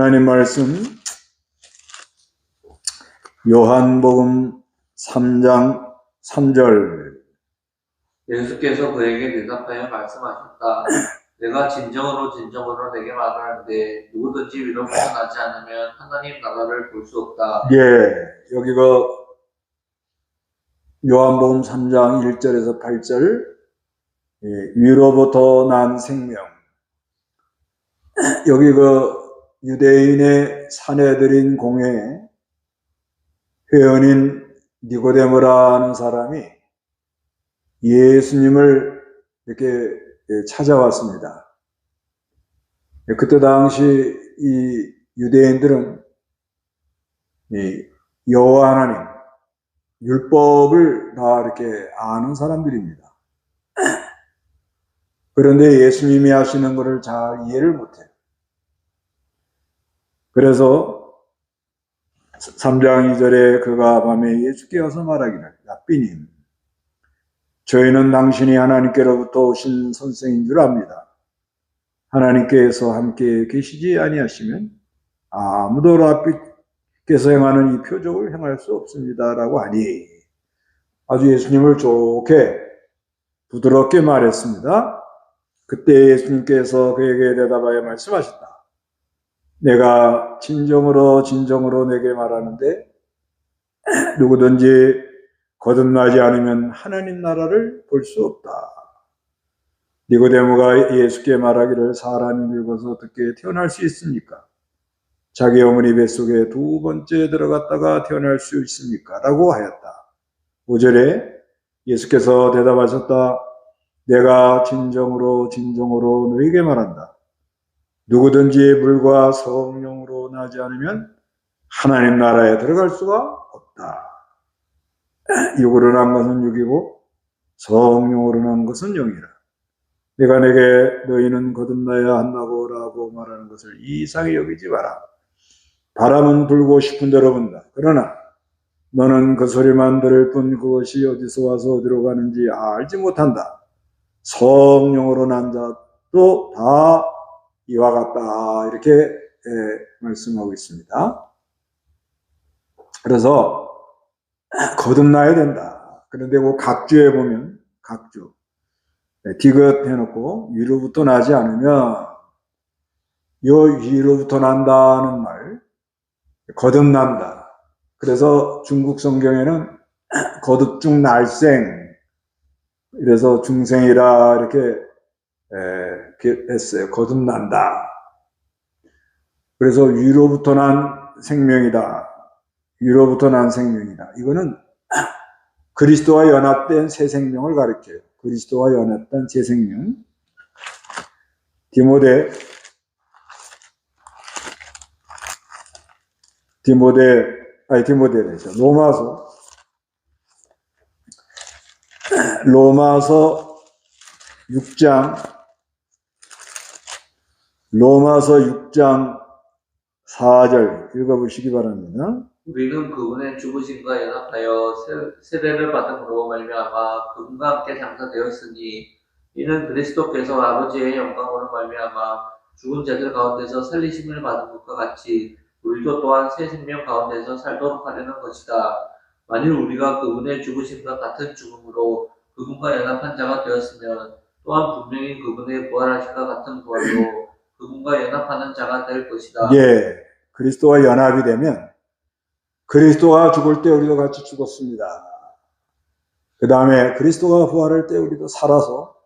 하나님 말씀 요한복음 3장 3절. 예수께서 그에게 대답하여 말씀하셨다. 내가 진정으로 진정으로 내게 말하는데 누구든지 위로부터 나지 않으면 하나님 나라를 볼 수 없다. 여기가 요한복음 3장 1절에서 8절. 위로부터 난 생명. 여기 유대인의 사내들인 공회에 회원인 니고데모라는 사람이 예수님을 이렇게 찾아왔습니다. 그때 당시 이 유대인들은 여호와 하나님, 율법을 다 이렇게 아는 사람들입니다. 그런데 예수님이 하시는 것을 잘 이해를 못해요. 그래서 3장 2절에 그가 밤에 예수께 와서 말하기를, 랍비님, 저희는 당신이 하나님께로부터 오신 선생인 줄 압니다. 하나님께서 함께 계시지 아니하시면 아무도 랍비께서 행하는 이 표적을 행할 수 없습니다. 라고 하니 아주 예수님을 좋게 부드럽게 말했습니다. 그때 예수님께서 그에게 대답하여 말씀하셨다. 내가 진정으로 내게 말하는데 누구든지 거듭나지 않으면 하나님 나라를 볼 수 없다. 니고데모가 예수께 말하기를 사람이 늙어서 어떻게 태어날 수 있습니까? 자기 어머니 뱃속에 두 번째 들어갔다가 태어날 수 있습니까? 라고 하였다. 5절에 예수께서 대답하셨다. 내가 진정으로 너에게 말한다. 누구든지 물과 성령으로 나지 않으면 하나님 나라에 들어갈 수가 없다. 육으로 난 것은 육이고 성령으로 난 것은 영이라. 내가 내게 너희는 거듭나야 한다고 라고 말하는 것을 이상히 여기지 마라. 바람은 불고 싶은 대로 분다. 그러나 너는 그 소리만 들을 뿐 그것이 어디서 와서 어디로 가는지 알지 못한다. 성령으로 난 자도 다 이와 같다. 이렇게 말씀하고 있습니다. 그래서 거듭나야 된다. 그런데 그 각주에 보면 각주 디귿 해놓고 위로부터 나지 않으면 이 위로부터 난다는 말 거듭난다. 그래서 중국 성경에는 거듭중 날생 이래서 중생이라 이렇게 했어요. 거듭난다. 그래서 위로부터 난 생명이다. 위로부터 난 생명이다. 이거는 그리스도와 연합된 새 생명을 가리켜요. 그리스도와 연합된 새 생명. 디모데래죠. 로마서 6장 4절 읽어보시기 바랍니다. 우리는 그분의 죽으심과 연합하여 세례를 받음으로 말미암아 그분과 함께 장사되었으니 이는 그리스도께서 아버지의 영광으로 말미암아 죽은 자들 가운데서 살리심을 받은 것과 같이 우리도 또한 새 생명 가운데서 살도록 하려는 것이다. 만일 우리가 그분의 죽으심과 같은 죽음으로 그분과 연합한 자가 되었으면 또한 분명히 그분의 부활하심과 같은 부활로 그분과 연합하는 자가 될 것이다. 그리스도와 연합이 되면 그리스도가 죽을 때 우리도 같이 죽었습니다. 그 다음에 그리스도가 부활할 때 우리도 살아서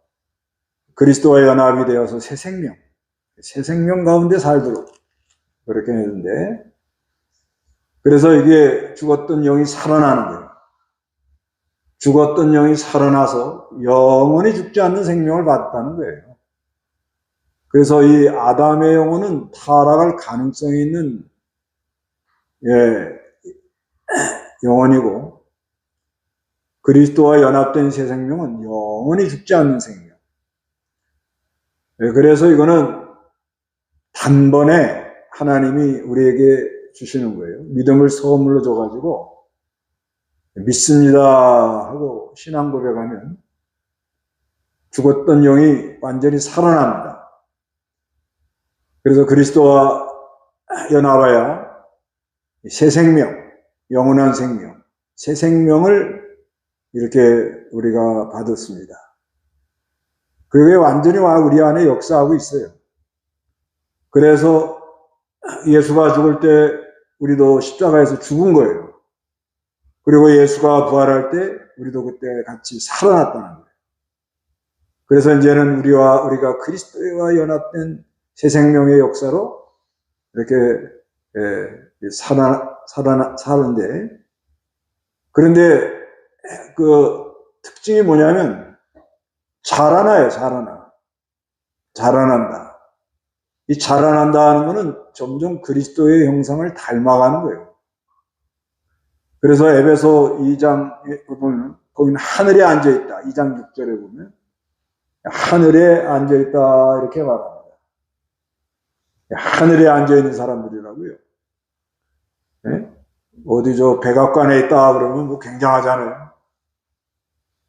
그리스도와 연합이 되어서 새 생명 가운데 살도록 그렇게 했는데, 그래서 이게 죽었던 영이 살아나는 거예요. 죽었던 영이 살아나서 영원히 죽지 않는 생명을 받았다는 거예요. 그래서 이 아담의 영혼은 타락할 가능성이 있는 영혼이고, 그리스도와 연합된 새 생명은 영원히 죽지 않는 생명. 그래서 이거는 단번에 하나님이 우리에게 주시는 거예요. 믿음을 선물로 줘가지고 믿습니다 하고 신앙 고백하면 죽었던 영이 완전히 살아납니다. 그래서 그리스도와 연합하여 새 생명, 영원한 생명, 새 생명을 이렇게 우리가 받았습니다. 그게 완전히 우리 안에 역사하고 있어요. 그래서 예수가 죽을 때 우리도 십자가에서 죽은 거예요. 그리고 예수가 부활할 때 우리도 그때 같이 살아났다는 거예요. 그래서 이제는 우리가 그리스도와 연합된 새 생명의 역사로 이렇게 사는데, 그런데 그 특징이 뭐냐면 자라나요, 자라난다. 이 자라난다는 것은 점점 그리스도의 형상을 닮아가는 거예요. 그래서 에베소 2장에 보면 거기는 하늘에 앉아있다. 2장 6절에 보면 하늘에 앉아있다 이렇게 말합니다. 하늘에 앉아있는 사람들이라고요. 네? 어디 백악관에 있다 그러면 뭐 굉장하잖아요.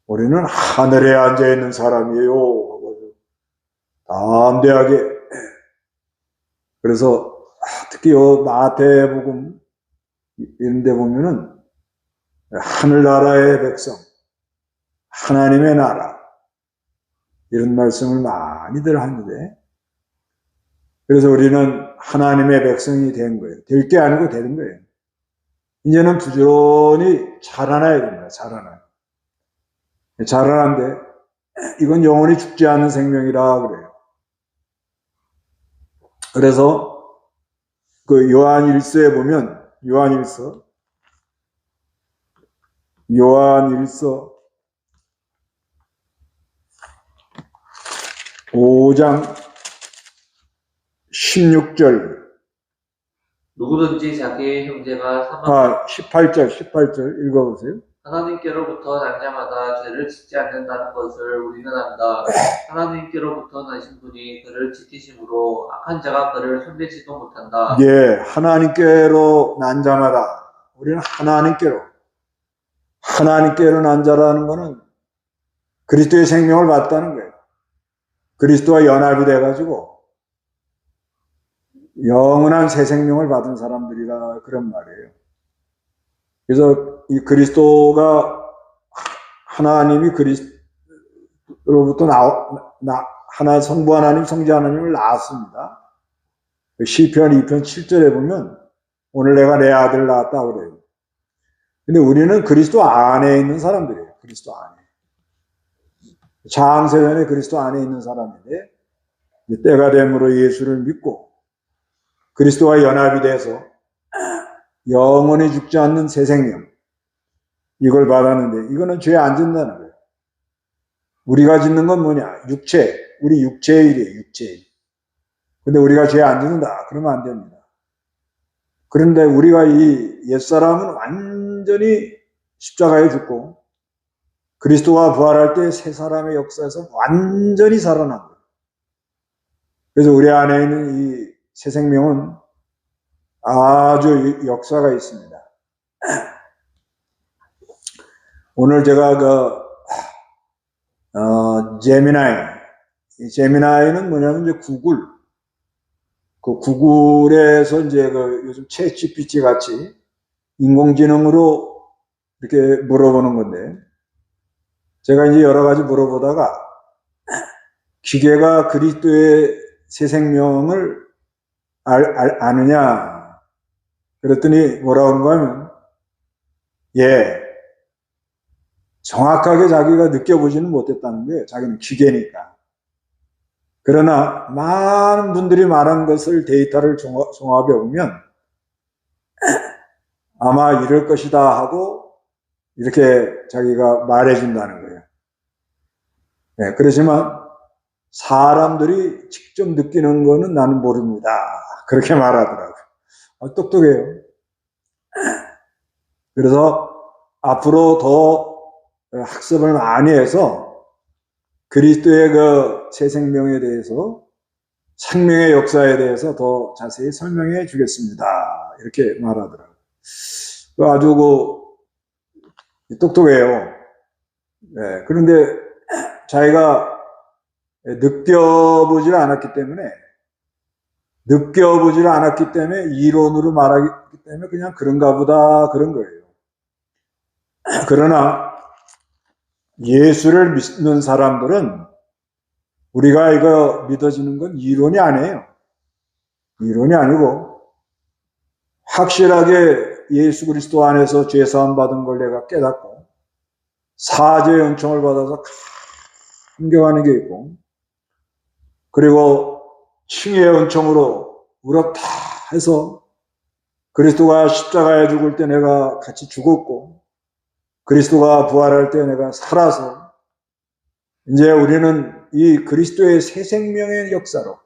우리는 하늘에 앉아있는 사람이에요. 담대하게. 그래서 특히 마태복음 이런 데 보면은 하늘나라의 백성, 하나님의 나라 이런 말씀을 많이들 하는데, 그래서 우리는 하나님의 백성이 된 거예요. 될 게 아니고 되는 거예요. 이제는 부지런히 자라나야 됩니다. 자라는데 이건 영원히 죽지 않는 생명이라 그래요. 그래서 그 요한일서에 보면 요한일서 5장 16절 누구든지 자기의 형제가 사망 18절 읽어보세요. 하나님께로부터 난 자마다 죄를 짓지 않는다는 것을 우리는 안다. 하나님께로부터 나신 분이 그를 지키심으로 악한 자가 그를 손대지도 못한다. 예, 하나님께로 난 자마다 우리는 하나님께로 난 자라는 것은 그리스도의 생명을 받다는 거예요. 그리스도와 연합이 돼가지고 영원한 새 생명을 받은 사람들이라 그런 말이에요. 그래서 이 그리스도가 하나님이 그리스도로부터 하나 성부 하나님, 성자 하나님을 낳았습니다. 시편 2편 7절에 보면 오늘 내가 내 아들을 낳았다 그래요. 근데 우리는 그리스도 안에 있는 사람들이에요. 그리스도 안에. 장세전에 그리스도 안에 있는 사람인데 때가 됨으로 예수를 믿고 그리스도와 연합이 돼서 영원히 죽지 않는 새 생명 이걸 받았는데, 이거는 죄 안 짓는다는 거예요. 우리가 짓는 건 뭐냐? 우리 육체의 일이에요. 육체의 일. 근데 우리가 죄 안 짓는다 그러면 안 됩니다. 그런데 우리가 이 옛사람은 완전히 십자가에 죽고 그리스도가 부활할 때 새 사람의 역사에서 완전히 살아난 거예요. 그래서 우리 안에 있는 이 새 생명은 아주 역사가 있습니다. 오늘 제가 제미나이는 뭐냐면 이제 구글에서 이제 요즘 챗 GPT 같이 인공지능으로 이렇게 물어보는 건데, 제가 이제 여러 가지 물어보다가 기계가 그리스도의 새 생명을 아느냐 그랬더니 뭐라고 하는가 하면, 예, 정확하게 자기가 느껴보지는 못했다는 거예요. 자기는 기계니까. 그러나 많은 분들이 말한 것을 데이터를 종합해 보면 아마 이럴 것이다 하고 이렇게 자기가 말해준다는 거예요. 네, 그렇지만 사람들이 직접 느끼는 거는 나는 모릅니다. 그렇게 말하더라고요. 똑똑해요. 그래서 앞으로 더 학습을 많이 해서 그리스도의 그 새 생명에 대해서, 생명의 역사에 대해서 더 자세히 설명해 주겠습니다. 이렇게 말하더라고요. 아주 똑똑해요. 네, 그런데 자기가 느껴보지 않았기 때문에 느껴보지를 않았기 때문에 이론으로 말하기 때문에 그냥 그런가 보다 그런 거예요. 그러나 예수를 믿는 사람들은 우리가 이거 믿어지는 건 이론이 아니에요. 이론이 아니고 확실하게 예수 그리스도 안에서 죄사함 받은 걸 내가 깨닫고 사죄의 은총을 받아서 감격하는 게 있고, 그리고 칭의의 은총으로 의롭다 해서 그리스도가 십자가에 죽을 때 내가 같이 죽었고 그리스도가 부활할 때 내가 살아서 이제 우리는 이 그리스도의 새 생명의 역사로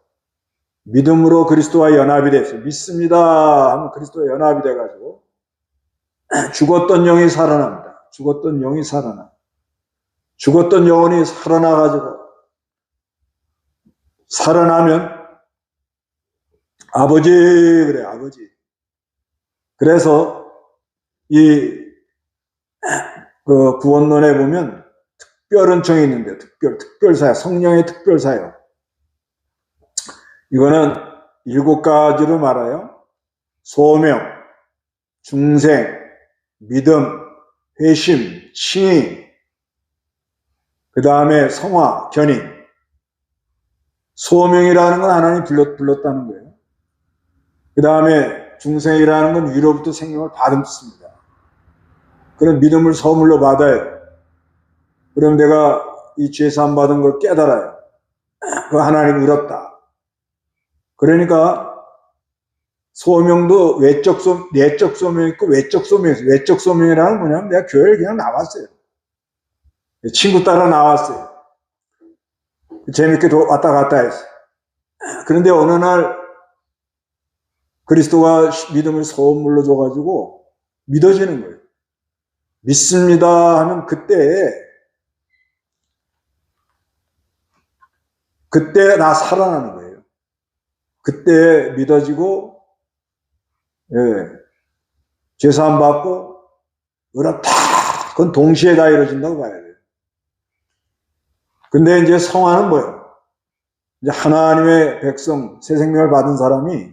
믿음으로 그리스도와 연합이 돼서 믿습니다 하면 그리스도와 연합이 돼가지고 죽었던 영이 살아납니다. 죽었던 영이 살아나. 죽었던 영혼이 살아나가지고 살아나면 아버지 그래 아버지. 그래서 이 그 구원론에 보면 특별 은총이 있는데 특별사역, 성령의 특별사역. 이거는 7가지로 말해요. 소명, 중생, 믿음, 회심, 칭의, 그 다음에 성화, 견인. 소명이라는 건 하나님이 불렀다는 거예요. 그 다음에 중생이라는 건 위로부터 생명을 받은 뜻입니다. 그런 믿음을 선물로 받아요. 그럼 내가 이 죄사함 받은 걸 깨달아요. 그 하나님 의롭다. 그러니까 소명도 내적 소명이 있고 외적 소명이 있어요. 외적 소명이라는 건 뭐냐면 내가 교회를 그냥 나왔어요. 친구 따라 나왔어요. 재밌게 왔다 갔다 했어요. 그런데 어느 날 그리스도가 믿음을 선물로 줘가지고 믿어지는 거예요. 믿습니다 하면 그때 나 살아나는 거예요. 그때 믿어지고, 죄사함 받고, 의롭다. 그건 동시에 다 이루어진다고 봐야 돼요. 근데 이제 성화는 뭐예요? 이제 하나님의 백성, 새 생명을 받은 사람이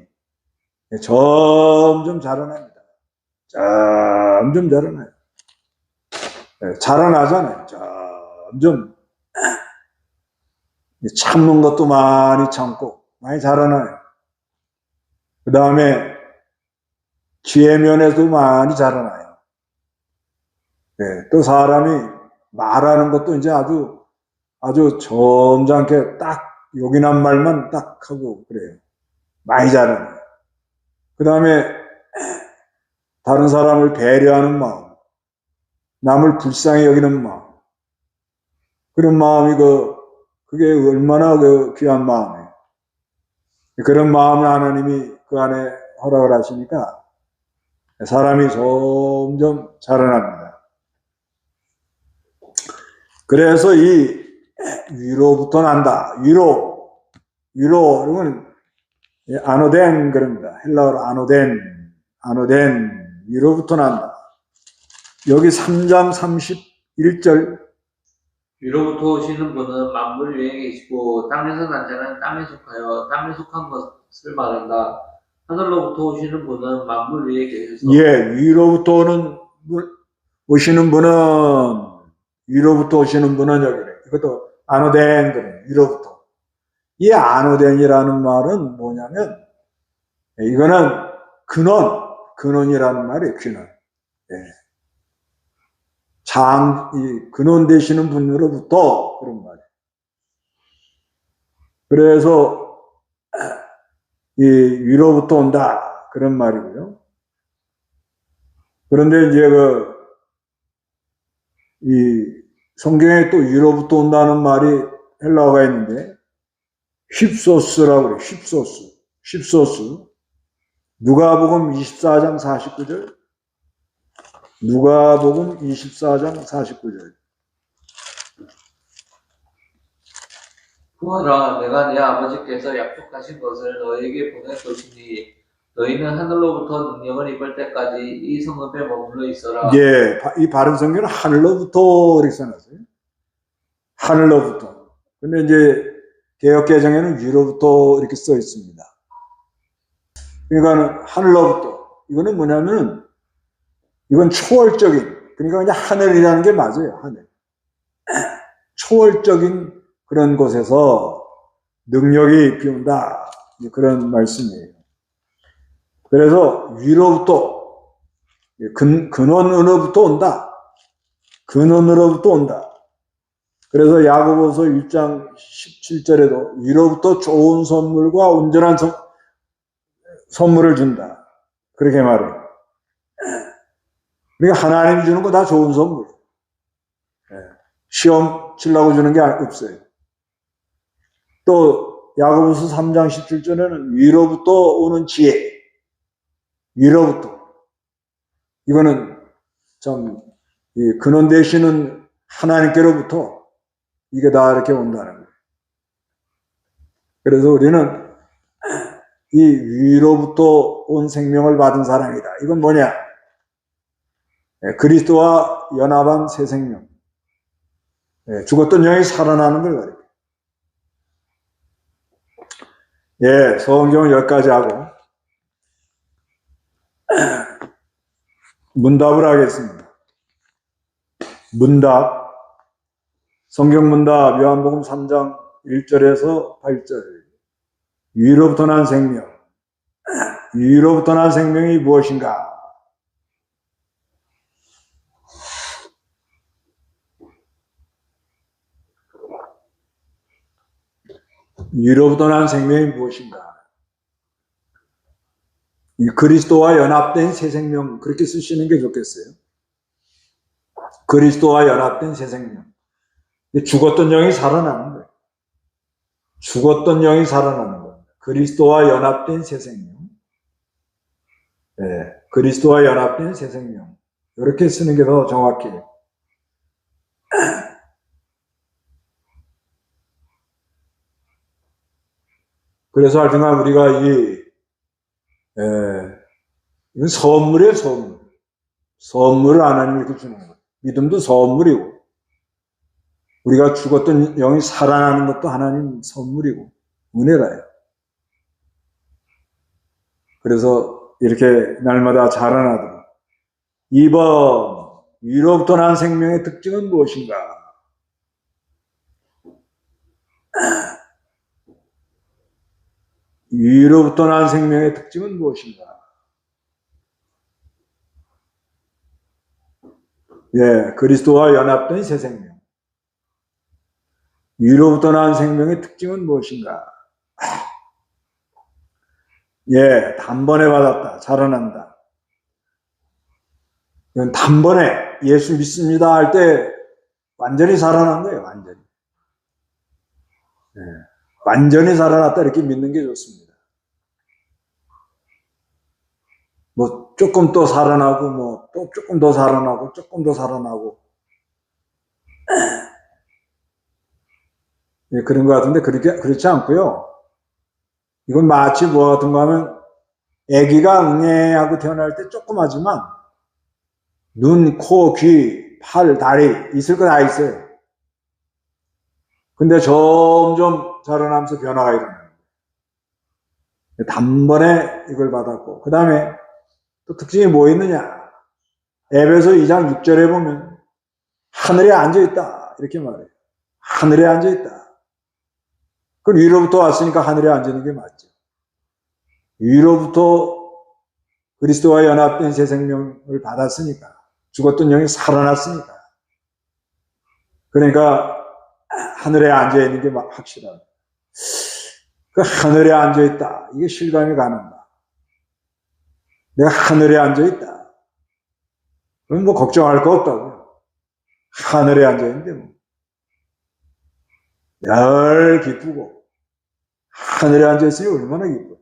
점점 자라납니다. 점점 자라나요. 자라나잖아요. 점점. 참는 것도 많이 참고, 많이 자라나요. 그 다음에, 지혜 면에도 많이 자라나요. 또 사람이 말하는 것도 이제 아주 점잖게 딱 요긴한 말만 딱 하고 그래요. 많이 자라나요. 그 다음에, 다른 사람을 배려하는 마음, 남을 불쌍히 여기는 마음, 그런 마음이 그게 얼마나 귀한 마음이에요. 그런 마음을 하나님이 그 안에 허락을 하시니까 사람이 점점 자라납니다. 그래서 이 위로부터 난다. 위로, 이건 아노덴 그럽니다. 헬라어로 아노덴, 위로부터 난다. 여기 3장 31절. 위로부터 오시는 분은 만물 위에 계시고 땅에서 난 자는 땅에 속하여 땅에 속한 것을 말한다. 하늘로부터 오시는 분은 만물 위에 계셔서 위로부터 오시는 분은 여기래. 이것도 아노덴 그래. 위로부터. 이 아노덴이라는 말은 뭐냐면 이거는 근원이라는 말이에요. 근원. 이 근원 되시는 분으로부터 그런 말이에요. 그래서 이 위로부터 온다 그런 말이고요. 그런데 이제 이 성경에 또 위로부터 온다는 말이 헬라어가 있는데 휩소스라고 그래요. 휩소스. 누가복음 24장 49절. 누가복음 24장 49절. 보아라, 내가 내 아버지께서 약속하신 것을 너에게 보낼 것이니 너희는 하늘로부터 능력을 입을 때까지 이 성읍에 머물러 있어라. 이 바른 성경은 하늘로부터 이렇게 써놨어요. 하늘로부터. 근데 이제 개역개정에는 위로부터 이렇게 써 있습니다. 그러니까 하늘로부터. 이거는 뭐냐면 이건 초월적인, 그러니까 그냥 하늘이라는 게 맞아요. 하늘. 초월적인 그런 곳에서 능력이 비온다. 그런 말씀이에요. 그래서 위로부터, 근원으로부터 온다. 근원으로부터 온다. 그래서 야고보서 1장 17절에도 위로부터 좋은 선물과 온전한 선물을 준다. 그렇게 말해요. 그러니까 하나님이 주는 거 다 좋은 선물. 시험 치려고 주는 게 없어요. 또 야고보서 3장 17절에는 위로부터 오는 지혜. 위로부터. 이거는 참 근원 되시는 하나님께로부터 이게 다 이렇게 온다는 거예요. 그래서 우리는 이 위로부터 온 생명을 받은 사람이다. 이건 뭐냐? 그리스도와 연합한 새 생명. 죽었던 영이 살아나는 걸 가리켜요. 예, 성경을 여기까지 하고 문답을 하겠습니다. 문답. 성경 문답 요한복음 3장 1절에서 8절. 위로부터 난 생명. 위로부터 난 생명이 무엇인가? 위로부터 난 생명이 무엇인가? 이 그리스도와 연합된 새 생명, 그렇게 쓰시는 게 좋겠어요. 그리스도와 연합된 새 생명. 죽었던 영이 살아나는 거예요. 죽었던 영이 살아나는 거예요. 그리스도와 연합된 새 생명. 네, 그리스도와 연합된 새 생명. 이렇게 쓰는 게 더 정확해요. 그래서 하여튼간 우리가 이건 선물이에요, 선물. 선물을 하나님이 이렇게 주는 거예요. 믿음도 선물이고, 우리가 죽었던 영이 살아나는 것도 하나님 선물이고, 은혜라요. 그래서 이렇게 날마다 자라나도록. 2번, 위로부터 난 생명의 특징은 무엇인가? 위로부터 난 생명의 특징은 무엇인가? 예, 그리스도와 연합된 새 생명. 위로부터 난 생명의 특징은 무엇인가? 예, 단번에 받았다. 자라난다. 이건 단번에 예수 믿습니다 할 때 완전히 살아난 거예요, 완전히. 예, 완전히 살아났다 이렇게 믿는 게 좋습니다. 뭐 조금 또 살아나고 뭐 또 조금 더 살아나고 조금 더 살아나고 예, 그런 것 같은데 그렇지 않고요. 이건 마치 뭐 같은가 하면 아기가 응애하고 태어날 때 조그마지만 눈, 코, 귀, 팔, 다리 있을 거 다 있어요. 근데 점점 자라나면서 변화가 일어나요. 단번에 이걸 받았고 그 다음에 또 특징이 뭐 있느냐? 에베소 2장 6절에 보면 하늘에 앉아있다 이렇게 말해요. 하늘에 앉아있다. 그건 위로부터 왔으니까 하늘에 앉아있는 게 맞죠. 위로부터 그리스도와 연합된 새 생명을 받았으니까 죽었던 영이 살아났으니까 그러니까 하늘에 앉아있는 게 확실하다. 그 하늘에 앉아있다. 이게 실감이 가는다. 내가 하늘에 앉아있다. 그럼 뭐 걱정할 거 없다고요. 하늘에 앉아있는데 뭐. 열 기쁘고 하늘에 앉아있으니 얼마나 기뻐요.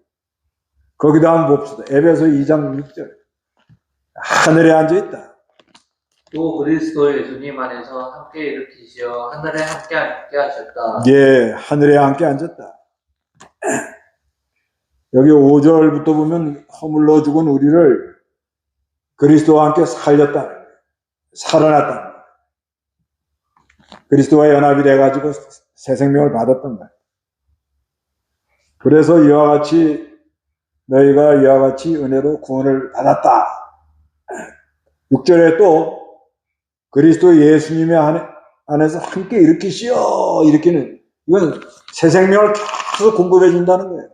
거기다 한번 봅시다. 에베소 2장 6절. 하늘에 앉아있다. 또 그리스도 예수님 안에서 함께 일으키시어 하늘에 함께 앉게 하셨다. 예, 하늘에 함께 앉았다. 여기 5절부터 보면 허물러 죽은 우리를 그리스도와 함께 살렸다는 거예요. 살아났다는 거예요. 그리스도와 연합이 돼가지고 새 생명을 받았던 거예요. 그래서 이와 같이 너희가 이와 같이 은혜로 구원을 받았다. 6절에 또 그리스도 예수님의 안에서 함께 일으키시오. 일으키는, 이건 새 생명을 계속 공급해 준다는 거예요.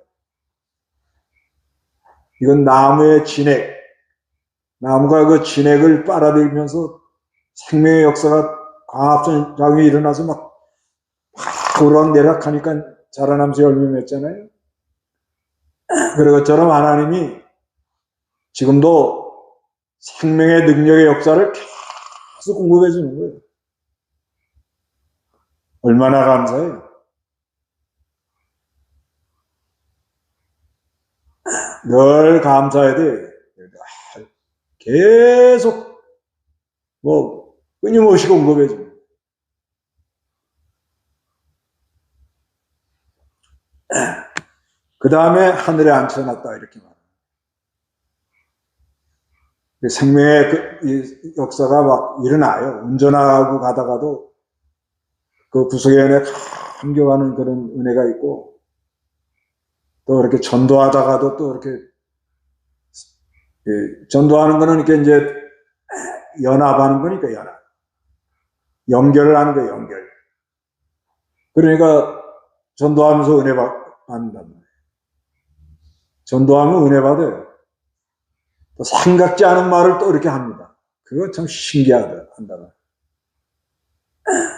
이건 나무의 진액, 나무가 그 진액을 빨아들이면서 생명의 역사가 광합성 작용이 일어나서 막 오락내락하니까 자라나면서 열매 맺잖아요. 그런 것처럼 하나님이 지금도 생명의 능력의 역사를 계속 공급해 주는 거예요. 얼마나 감사해요. 늘 감사해야 돼. 계속 끊임없이 공급해 줍니다. 그 다음에 하늘에 앉혀놨다 이렇게 말합니다. 생명의 역사가 막 일어나요. 운전하고 가다가도 그 구속의 은혜 감격하는 그런 은혜가 있고, 또 이렇게 전도하다가도 또 이렇게 전도하는 거는 이렇게 이제 연합하는 거니까 연결을 하는 거예요. 연결. 그러니까 전도하면서 은혜 받는단 말이에요. 전도하면 은혜 받아요. 또 생각지 않은 말을 또 이렇게 합니다. 그거 참 신기하다 한다.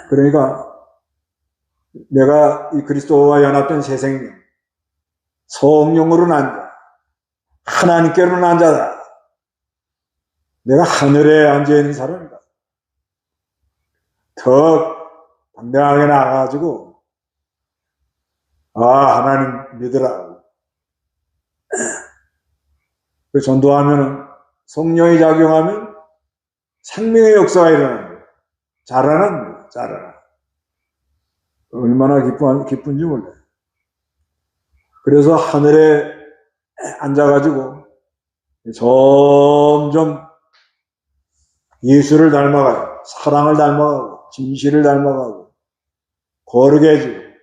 그러니까 내가 이 그리스도와 연합된 새 생명, 성령으로 난 자, 하나님께로 난 자다. 내가 하늘에 앉아있는 사람이다. 더 당당하게 나가가지고 하나님 믿으라. 그 전도하면은 성령이 작용하면 생명의 역사가 일어나는 거예요. 자라나. 얼마나 기쁜지 몰라요. 그래서 하늘에 앉아가지고 점점 예수를 닮아가요. 사랑을 닮아가고 진실을 닮아가고 거룩해 해주고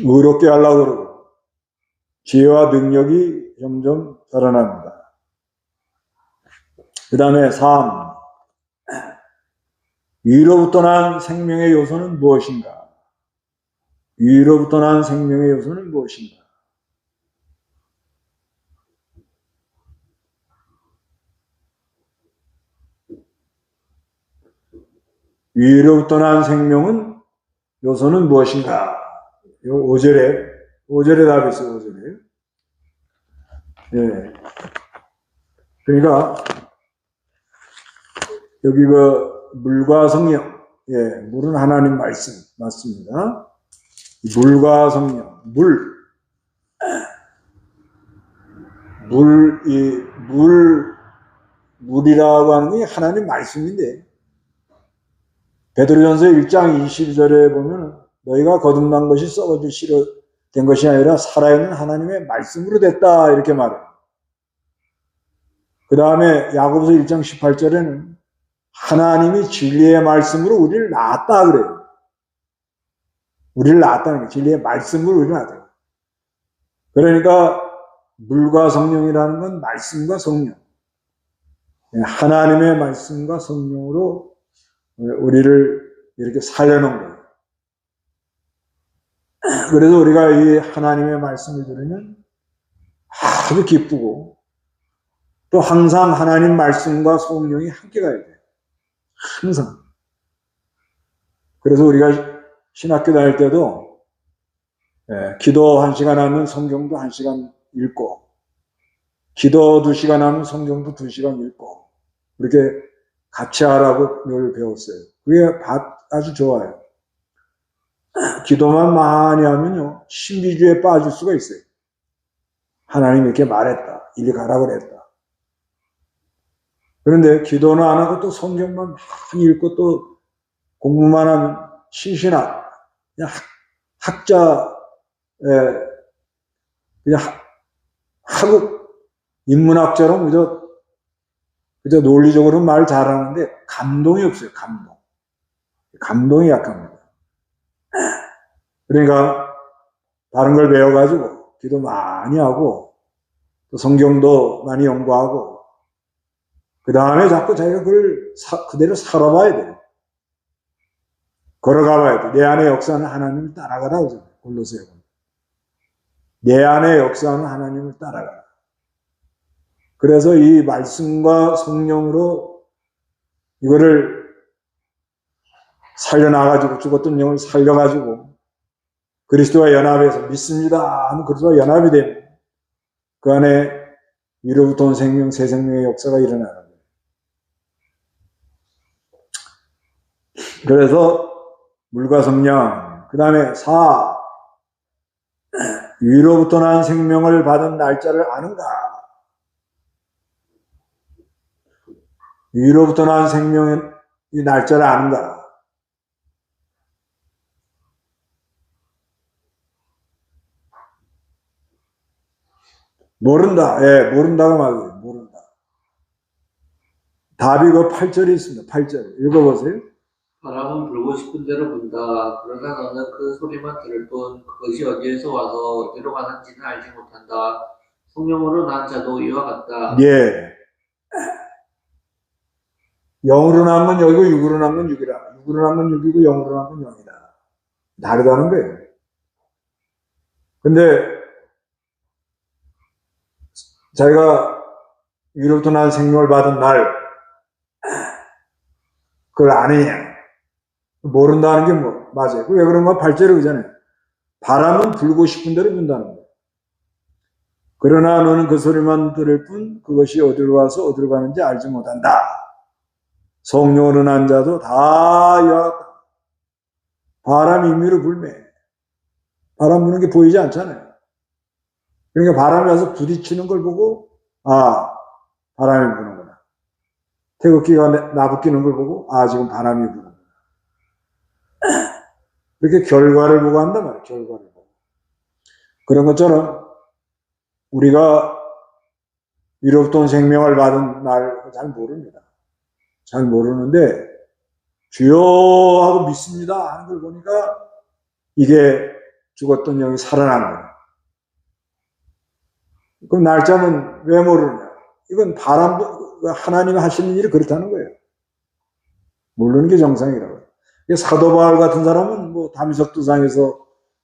의롭게 하려고 그러고 지혜와 능력이 점점 자라납니다. 그 다음에 3. 위로부터 난 생명의 요소는 무엇인가? 위로부터 난 생명의 요소는 무엇인가? 위로부터 난 생명은 요소는 무엇인가? 요 5절에 답이 있어요. 5절에. 예. 그러니까 여기 물과 성령, 물은 하나님 말씀 맞습니다. 물과 성령, 물이라고 하는 게 하나님 말씀인데, 베드로전서 1장 20절에 보면 너희가 거듭난 것이 썩어질 씨로 된 것이 아니라 살아있는 하나님의 말씀으로 됐다 이렇게 말해요. 그 다음에 야고보서 1장 18절에는 하나님이 진리의 말씀으로 우리를 낳았다 그래요. 우리를 낳았다는 게 진리의 말씀으로 우리를 낳았다. 그러니까 물과 성령이라는 건 말씀과 성령, 하나님의 말씀과 성령으로 우리를 이렇게 살려놓은 거예요. 그래서 우리가 이 하나님의 말씀을 들으면 아주 기쁘고 또 항상 하나님 말씀과 성령이 함께 가야 돼요. 항상. 그래서 우리가 신학교 다닐 때도 기도 1시간 하면 성경도 1시간 읽고 기도 2시간 하면 성경도 2시간 읽고 이렇게 같이 하라고 늘 배웠어요. 그게 아주 좋아요. 기도만 많이 하면요 신비주의에 빠질 수가 있어요. 하나님이 이렇게 말했다. 이리 가라고 그랬다. 그런데 기도는 안 하고 또 성경만 많이 읽고 또 공부만 하면 신신학, 그냥 학자, 그냥 학업 인문학처럼 그저 논리적으로 말 잘하는데 감동이 없어요. 감동이 약합니다. 그러니까 다른 걸 배워가지고 기도 많이 하고 또 성경도 많이 연구하고 그 다음에 자꾸 자기가 그걸 그대로 살아봐야 돼요. 걸어가봐야 돼. 내 안에 역사는 하나님을 따라가라 그러잖아요. 골로새에 보면. 내 안에 역사는 하나님을 따라가라. 그래서 이 말씀과 성령으로 이거를 살려나가지고 죽었던 영을 살려가지고 그리스도와 연합해서 믿습니다 하면 그리스도와 연합이 되면 그 안에 위로부터 온 생명, 새 생명의 역사가 일어나는 거예요. 그래서 물과 성령, 그 다음에 4, 위로부터 난 생명을 받은 날짜를 아는가? 위로부터 난 생명의 날짜를 아는가? 모른다. 예, 모른다가 맞아요. 모른다. 답이 그 8절이 있습니다. 8절. 읽어보세요. 바람은 불고 싶은 대로 분다. 그러나 너는 그 소리만 들을 뿐 그것이 어디에서 와서 어디로 가는지는 알지 못한다. 성령으로 난 자도 이와 같다. 예. 영으로 난 건 영이고 육으로 난 건 육이라. 육으로 난 건 육이고 영으로 난 건 영이다. 다르다는 거예요. 근데 자기가 위로부터 난 생명을 받은 날 그걸 아느냐? 모른다는 게 뭐 맞아요. 왜 그런가? 8절에 그잖아요. 바람은 불고 싶은 대로 분다는 거예요. 그러나 너는 그 소리만 들을 뿐 그것이 어디로 와서 어디로 가는지 알지 못한다. 성령으로 난 자도 다 이와 같다. 바람이 임의로 불매. 바람 부는 게 보이지 않잖아요. 그러니까 바람이 와서 부딪히는 걸 보고 아, 바람이 부는구나. 태극기가 나부끼는 걸 보고 아, 지금 바람이 부는구나. 이렇게 결과를 보고 한단 말이에요. 결과를 보고. 그런 것처럼 우리가 위로부터 온 생명을 받은 날 잘 모릅니다. 잘 모르는데 주여 하고 믿습니다 하는 걸 보니까 이게 죽었던 영이 살아난 거예요. 그럼 날짜는 왜 모르느냐? 이건 바람, 하나님이 하시는 일이 그렇다는 거예요. 모르는 게 정상이라고요. 사도 바울 같은 사람은 뭐 담석두상에서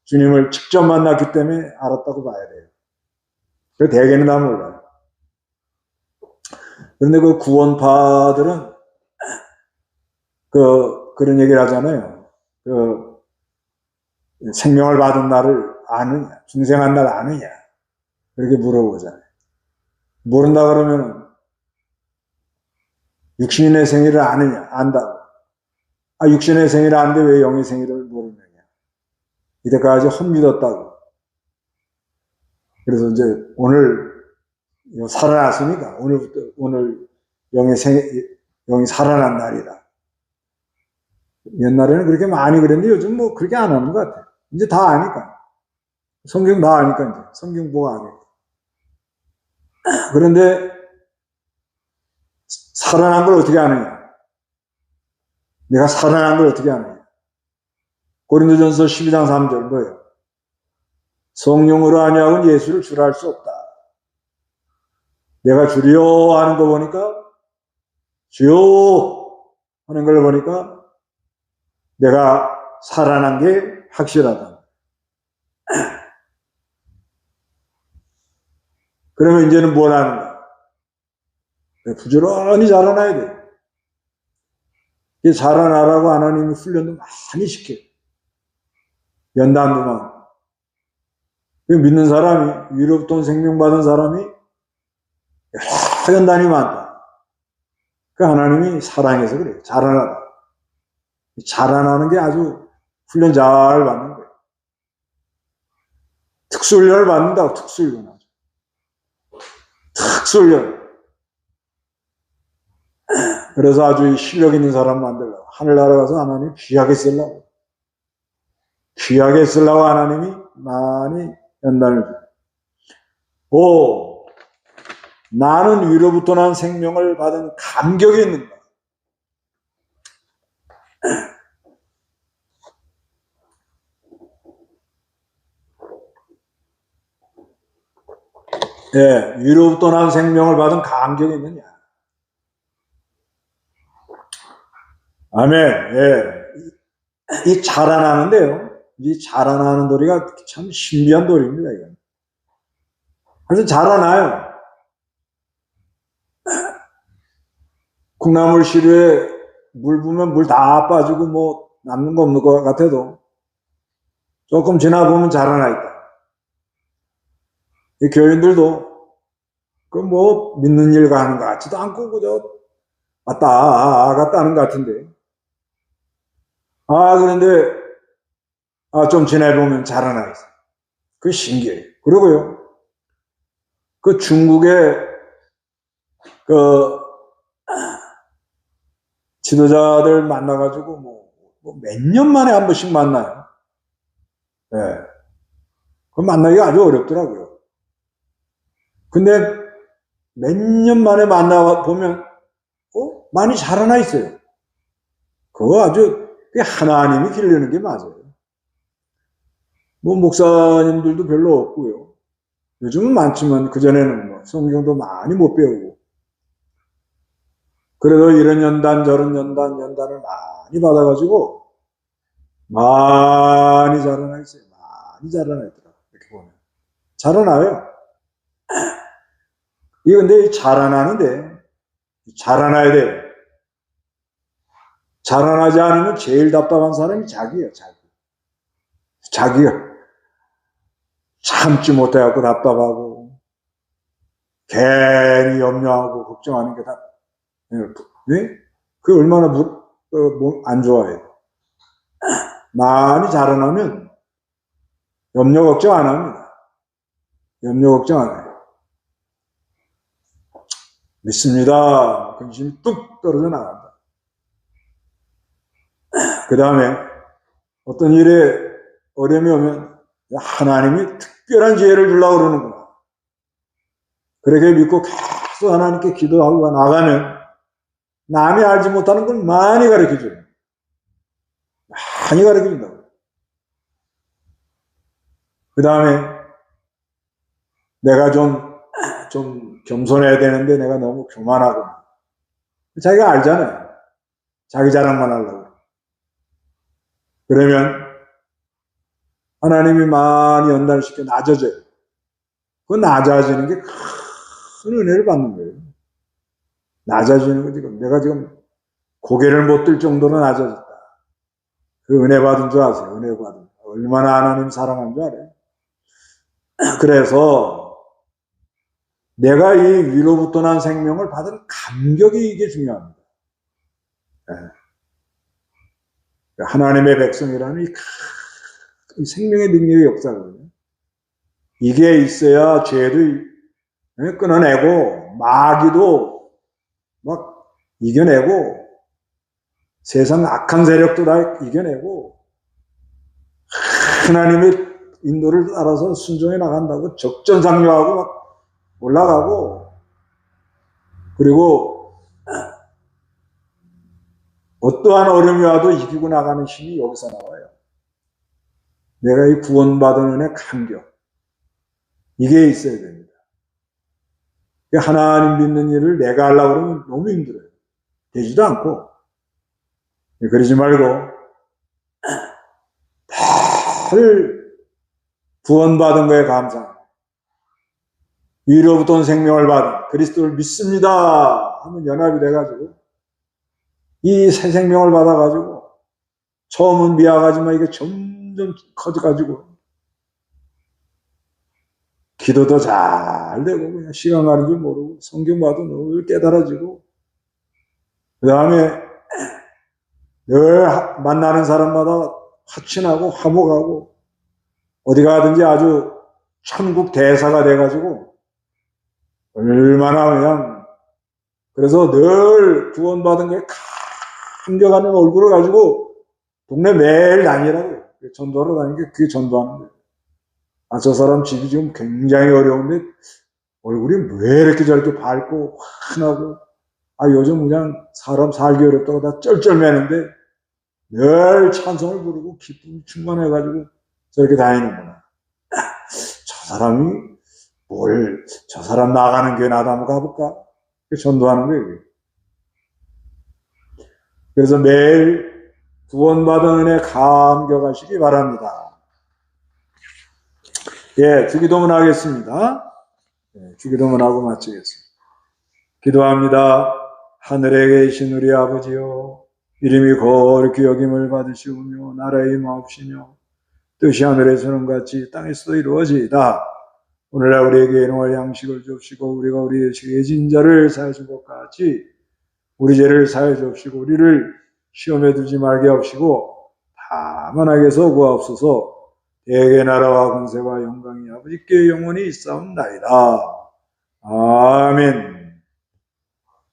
주님을 직접 만났기 때문에 알았다고 봐야 돼요. 그 대개는 다 몰라요. 그런데 그 구원파들은 그런 얘기를 하잖아요. 생명을 받은 날을 아느냐, 중생한 날 아느냐, 그렇게 물어보잖아요. 모른다 그러면 육신의 생일을 아느냐, 안다고. 아, 육신의 생일을 아는데 왜 영의 생일을 모르느냐. 이때까지 헛믿었다고. 그래서 이제 오늘 살아났으니까 오늘 영이 살아난 날이다. 옛날에는 그렇게 많이 그랬는데 요즘 뭐 그렇게 안 하는 것 같아요. 이제 다 아니까. 성경 다 아니까 이제. 성경 보고 아니까. 그런데 살아난 걸 어떻게 아느냐? 내가 살아난 걸 어떻게 아느냐? 고린도전서 12장 3절 뭐예요? 성령으로 아니하고는 예수를 주라 할 수 없다. 내가 주려 하는 거 보니까 주여 하는 걸 보니까 내가 살아난 게 확실하다. 그러면 이제는 뭘 하는가? 부지런히 자라나야 돼요. 자라나라고 하나님이 훈련도 많이 시켜요. 연단도 많고. 믿는 사람이, 위로부터 온 생명 받은 사람이 여러 연단이 많다. 그 하나님이 사랑해서 그래요. 자라나라. 자라나는 게 아주 훈련 잘 받는 거예요. 특수훈련을 받는다고, 특수훈련 하죠. 특수훈련. 그래서 아주 실력 있는 사람 만들려고. 하늘나라 가서 하나님 귀하게 쓰려고. 귀하게 쓰려고 하나님이 많이 연단을 줘요. 5. 나는 위로부터 난 생명을 받은 감격이 있는가? 예, 위로부터 난 생명을 받은 감격이 있느냐. 아멘. 예. 이 자라나는데요. 이 자라나는 도리가 참 신비한 도리입니다, 이건. 그래서 자라나요. 콩나물 시루에 물 부으면 물 다 빠지고 뭐 남는 거 없는 것 같아도 조금 지나 보면 자라나 있다. 이 교인들도 그 뭐 믿는 일 가는 것 같지도 않고 그저 왔다 갔다 하는 것 같은데, 그런데 좀 지나보면 자라나 있어. 그 신기해요. 그리고요, 그 중국의 그 지도자들 만나가지고 뭐 몇 년 만에 한 번씩 만나요. 예. 그 만나기가 아주 어렵더라고요. 근데 몇 년 만에 만나 보면 많이 자라나 있어요. 그거 아주 하나님이 기르는 게 맞아요. 뭐 목사님들도 별로 없고요. 요즘은 많지만 그전에는 뭐 성경도 많이 못 배우고, 그래도 이런 연단을 많이 받아가지고 많이 자라나 있어요. 많이 자라나 있더라고요. 이렇게 보면 자라나요. 이거 근데 자라나는데 자라나야 돼요. 자라나지 않으면 제일 답답한 사람이 자기예요. 자기가 참지 못해갖고 답답하고 괜히 염려하고 걱정하는 게 다. 네? 그 얼마나 안 좋아해요. 많이 자라나면 염려 걱정 안 합니다. 염려 걱정 안 해요. 믿습니다. 근심이 뚝 떨어져 나간다. 그 다음에 어떤 일에 어려움이 오면 하나님이 특별한 지혜를 주려고 그러는구나. 그렇게 믿고 계속 하나님께 기도하고 나가면 남이 알지 못하는 걸 많이 가르쳐줘요. 많이 가르쳐준다고. 그 다음에 내가 좀 겸손해야 되는데 내가 너무 교만하고, 자기가 알잖아요. 자기 자랑만 하려고. 그러면 하나님이 많이 연단을 시켜 낮아져요. 그 낮아지는 게 큰 은혜를 받는 거예요. 낮아지는 거 지금 내가 지금 고개를 못 들 정도로 낮아졌다. 그 은혜 받은 줄 아세요? 은혜 받은. 얼마나 하나님 사랑한 줄 알아요? 그래서 내가 이 위로부터 난 생명을 받은 감격이 이게 중요합니다. 하나님의 백성이라는 이 생명의 능력의 역사거든요. 이게 있어야 죄도 끊어내고 마귀도 막 이겨내고 세상 악한 세력도 다 이겨내고 하나님의 인도를 따라서 순종해 나간다고 적전상뇨하고 막 올라가고, 그리고 어떠한 어려움이 와도 이기고 나가는 힘이 여기서 나와요. 내가 이 구원받은 은혜 감격, 이게 있어야 됩니다. 하나님 믿는 일을 내가 하려고 그러면 너무 힘들어요. 되지도 않고. 그러지 말고 다들 구원받은 거에 감사합니다. 위로부터 온 생명을 받은 그리스도를 믿습니다 하면 연합이 돼가지고 이 새 생명을 받아가지고 처음은 미약하지만 이게 점점 커져가지고 기도도 잘 되고 그냥 시간 가는 줄 모르고 성경 봐도 늘 깨달아지고, 그 다음에 늘 만나는 사람마다 화친하고 화목하고 어디 가든지 아주 천국 대사가 돼가지고 얼마나 그냥, 그래서 늘 구원받은 게 감격하는 얼굴을 가지고 동네 매일 다니라고요. 전도하러 다니는 게 그게 전도하는 거예요. 저 사람 집이 지금 굉장히 어려운데 얼굴이 왜 이렇게 저렇게 밝고 환하고, 요즘 그냥 사람 살기 어렵다고 다 쩔쩔매는데 늘 찬송을 부르고 기쁨이 충만해가지고 저렇게 다니는구나. 저 사람이 저 사람 나가는 교회 나도 한번 가볼까? 전도하는 거예요. 그래서 매일 구원받은 은혜 감격하시기 바랍니다. 예, 주기도문 하겠습니다. 주기도문 하고 마치겠습니다. 기도합니다. 하늘에 계신 우리 아버지요, 이름이 거룩히 여김을 받으시오며 나라의 임하옵시며 뜻이 하늘에서는 같이 땅에서도 이루어지이다. 오늘날 우리에게 일용할 양식을 주옵시고 우리가 우리의 죄 진 자를 사해 준 것 같이 우리 죄를 사해 주옵시고 우리를 시험에 들지 말게 하옵시고 다만 악에서 구하옵소서. 대개 나라와 권세와 영광이 아버지께 영원히 있사옵나이다. 아멘.